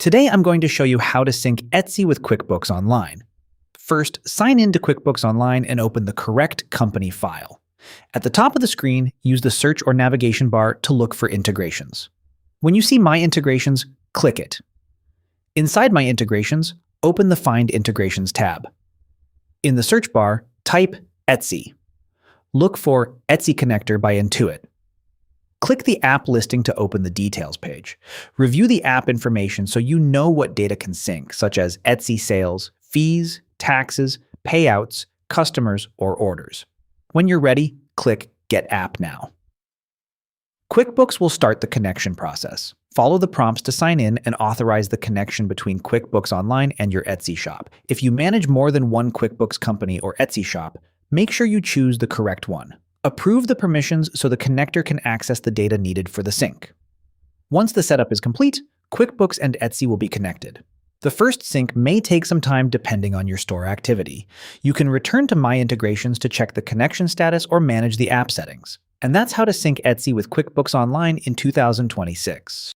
Today I'm going to show you how to sync Etsy with QuickBooks Online. First, sign in to QuickBooks Online and open the correct company file. At the top of the screen, use the search or navigation bar to look for integrations. When you see My Integrations, click it. Inside My Integrations, open the Find Integrations tab. In the search bar, type Etsy. Look for Etsy Connector by Intuit. Click the app listing to open the details page. Review the app information so you know what data can sync, such as Etsy sales, fees, taxes, payouts, customers, or orders. When you're ready, click Get App Now. QuickBooks will start the connection process. Follow the prompts to sign in and authorize the connection between QuickBooks Online and your Etsy shop. If you manage more than one QuickBooks company or Etsy shop, make sure you choose the correct one. Approve the permissions so the connector can access the data needed for the sync. Once the setup is complete, QuickBooks and Etsy will be connected. The first sync may take some time depending on your store activity. You can return to My Integrations to check the connection status or manage the app settings. And that's how to sync Etsy with QuickBooks Online in 2026.